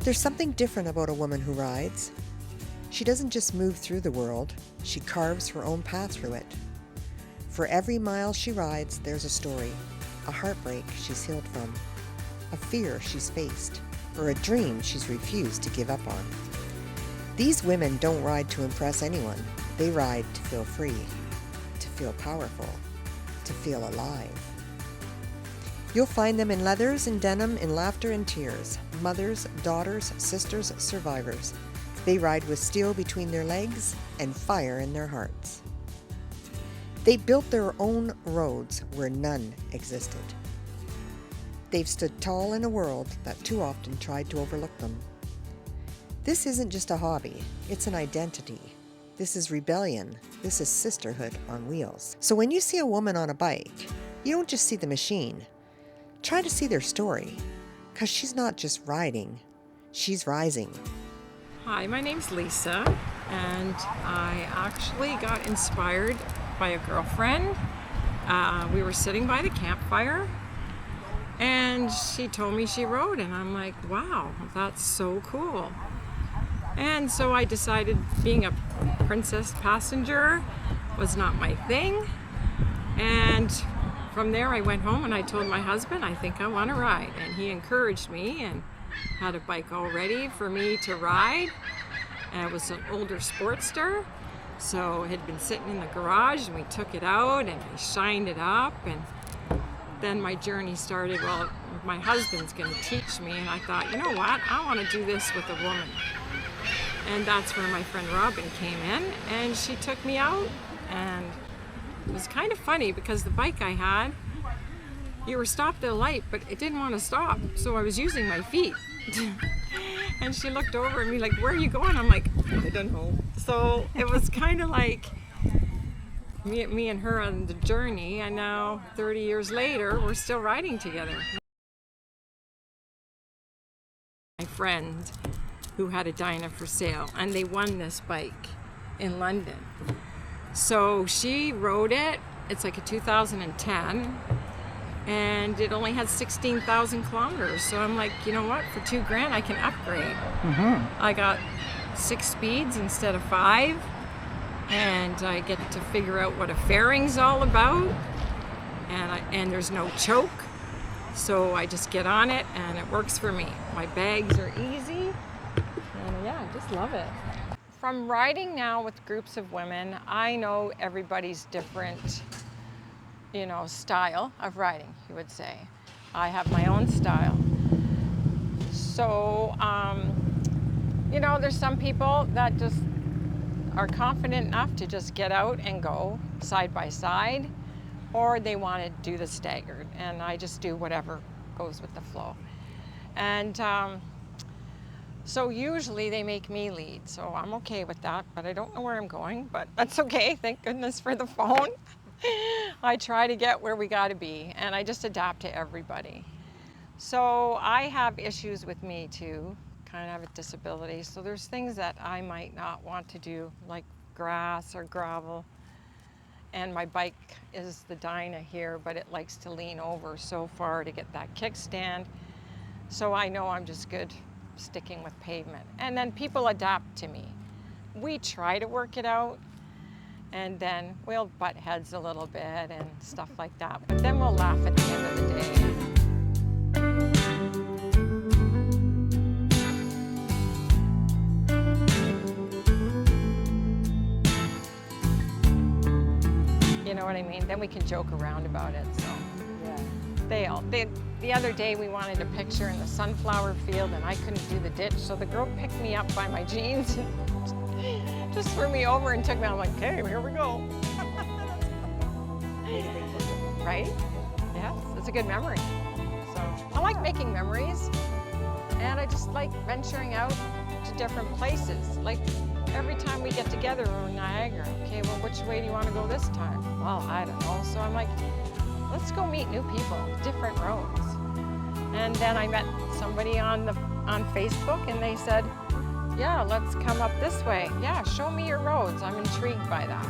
There's something different about a woman who rides. She doesn't just move through the world, she carves her own path through it. For every mile she rides, there's a story, a heartbreak she's healed from, a fear she's faced, or a dream she's refused to give up on. These women don't ride to impress anyone. They ride to feel free, to feel powerful, to feel alive. You'll find them in leathers and denim, in laughter and tears, mothers, daughters, sisters, survivors. They ride with steel between their legs and fire in their hearts. They built their own roads where none existed. They've stood tall in a world that too often tried to overlook them. This isn't just a hobby, it's an identity. This is rebellion. This is sisterhood on wheels. So when you see a woman on a bike, you don't just see the machine. Try to see their story, because she's not just riding, she's rising. Hi, my name's Lisa, and I actually got inspired by a girlfriend. We were sitting by the campfire, and she told me she rode, and I'm like, wow, that's so cool. And so I decided being a princess passenger was not my thing, and from there I went home and I told my husband, I think I want to ride, and he encouraged me and had a bike all ready for me to ride. And it was an older Sportster, so it had been sitting in the garage, and we took it out and I shined it up, and then my journey started. Well, my husband's going to teach me, and I thought, you know what, I want to do this with a woman. And that's where my friend Robin came in, and she took me out, and it was kind of funny because the bike I had, you were stopped at a light, but it didn't want to stop, so I was using my feet. And she looked over at me like, where are you going? I'm like, I don't know. So it was kind of like me and her on the journey, and now 30 years later, we're still riding together. My friend who had a Dyna for sale, and they won this bike in London. So she rode it. It's like a 2010, and it only had 16,000 kilometers. So I'm like, you know what? For $2,000, I can upgrade. I got 6 speeds instead of 5, and I get to figure out what a fairing's all about. And there's no choke, so I just get on it, and it works for me. My bags are easy, and yeah, I just love it. From riding now with groups of women, I know everybody's different, style of riding, you would say. I have my own style. So, there's some people that just are confident enough to just get out and go side by side, or they want to do the staggered, and I just do whatever goes with the flow. And so usually they make me lead, so I'm okay with that, but I don't know where I'm going, but that's okay, thank goodness for the phone. I try to get where we gotta be, and I just adapt to everybody. So I have issues with me too, kind of have a disability, so there's things that I might not want to do, like grass or gravel. And my bike is the Dyna here, but it likes to lean over so far to get that kickstand. So I know I'm just good sticking with pavement. And then people adapt to me. We try to work it out, and then we'll butt heads a little bit and stuff like that. But then we'll laugh at the end of the day. You know what I mean? Then we can joke around about it. So the other day we wanted a picture in the sunflower field, and I couldn't do the ditch, so the girl picked me up by my jeans and just threw me over and took me. I'm like, okay, here we go. Right? Yes, it's a good memory. So I like making memories, and I just like venturing out to different places. Like every time we get together, we're in Niagara. Okay, well, which way do you want to go this time? Well, I don't know. So I'm like, let's go meet new people, different roads. And then I met somebody on Facebook, and they said, yeah, let's come up this way. Yeah, show me your roads. I'm intrigued by that.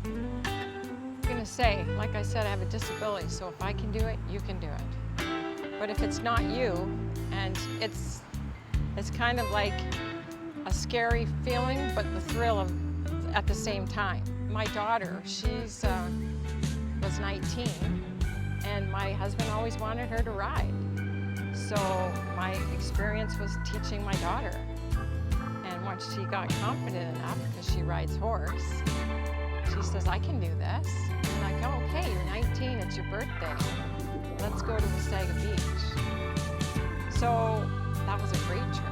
I'm gonna say, like I said, I have a disability, so if I can do it, you can do it. but if it's not you, and it's kind of like a scary feeling, but the thrill of at the same time. My daughter, she's was 19, and my husband always wanted her to ride. So my experience was teaching my daughter. And once she got confident enough, because she rides horse, she says, I can do this. I'm like, oh, okay, you're 19, it's your birthday. Let's go to Wasaga Beach. So that was a great trip.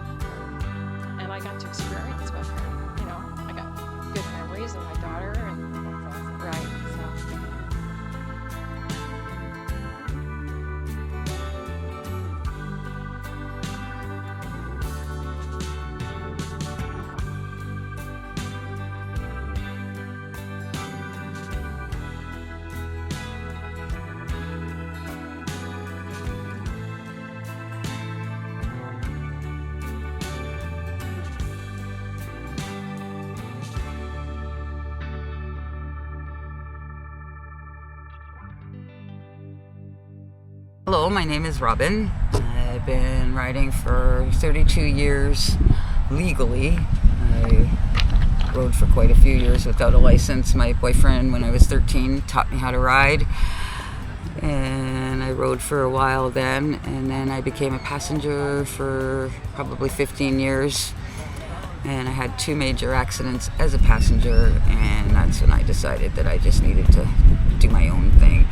And I got to experience with her. You know, I got good memories of my daughter, and that's awesome. Right. So. Hello, my name is Robin. I've been riding for 32 years legally. I rode for quite a few years without a license. My boyfriend, when I was 13, taught me how to ride. And I rode for a while then, and then I became a passenger for probably 15 years. And I had 2 major accidents as a passenger, and that's when I decided that I just needed to do my own thing.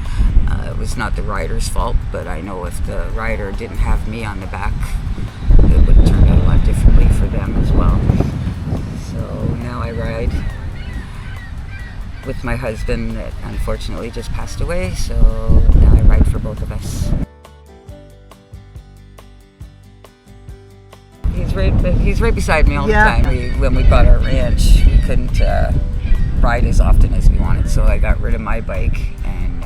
It was not the rider's fault, but I know if the rider didn't have me on the back, it would have turned out a lot differently for them as well. So now I ride with my husband that unfortunately just passed away, so now I ride for both of us. He's right beside me all the time. When we bought our ranch, we couldn't ride as often as we wanted, so I got rid of my bike, and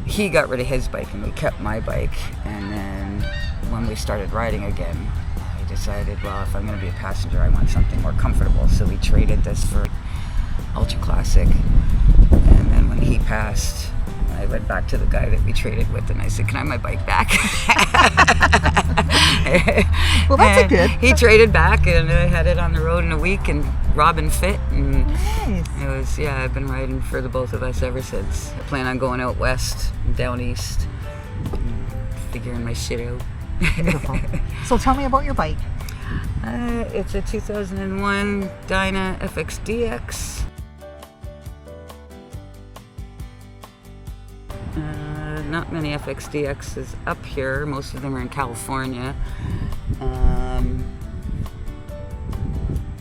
he got rid of his bike, and we kept my bike. And then when we started riding again, I decided, well, if I'm going to be a passenger, I want something more comfortable. So we traded this for Ultra Classic. And then when he passed, I went back to the guy that we traded with, and I said, can I have my bike back? Well, that's a good. He traded back, and I had it on the road in a week, and Robin fit, and Nice. it was, I've been riding for the both of us ever since. I plan on going out west, down east, figuring my shit out. Beautiful. So tell me about your bike. It's a 2001 Dyna FXDX. Not many FXDXs up here. Most of them are in California.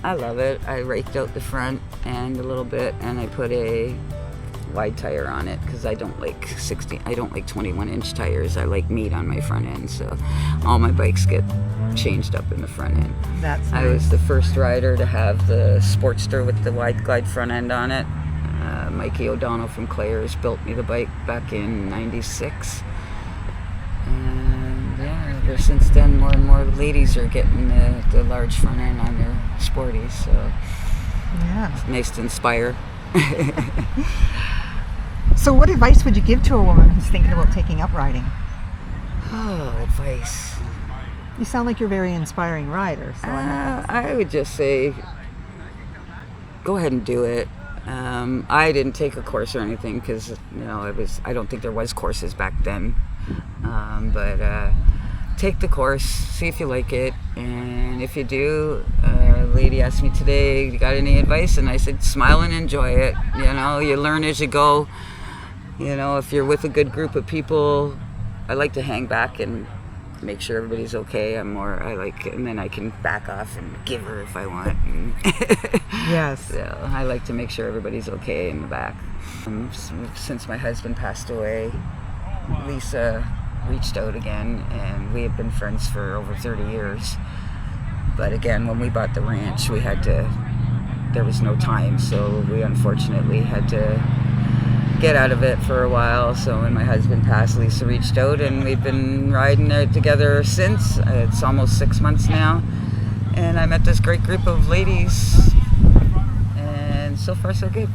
I love it. I raked out the front end a little bit, and I put a wide tire on it because I don't like 21-inch tires. I like meat on my front end, so all my bikes get changed up in the front end. That's nice. I was the first rider to have the Sportster with the wide glide front end on it. Mikey O'Donnell from Claire's built me the bike back in '96, and ever since then more and more ladies are getting the large front end on their sporties, so it's nice to inspire. So what advice would you give to a woman who's thinking about taking up riding? Oh, advice. You sound like you're a very inspiring rider. So I would just say go ahead and do it. I didn't take a course or anything because I don't think there was courses back then. But take the course, see if you like it, and if you do, a lady asked me today, you got any advice? And I said, smile and enjoy it. You learn as you go. If you're with a good group of people, I like to hang back and make sure everybody's okay. And then I can back off and give her if I want. Yes. So I like to make sure everybody's okay in the back. Since my husband passed away, Lisa reached out again, and we had been friends for over 30 years. But again, when we bought the ranch, there was no time, so we unfortunately had to get out of it for a while. So when my husband passed, Lisa reached out, and we've been riding there together since. It's almost 6 months now, and I met this great group of ladies, and so far so good.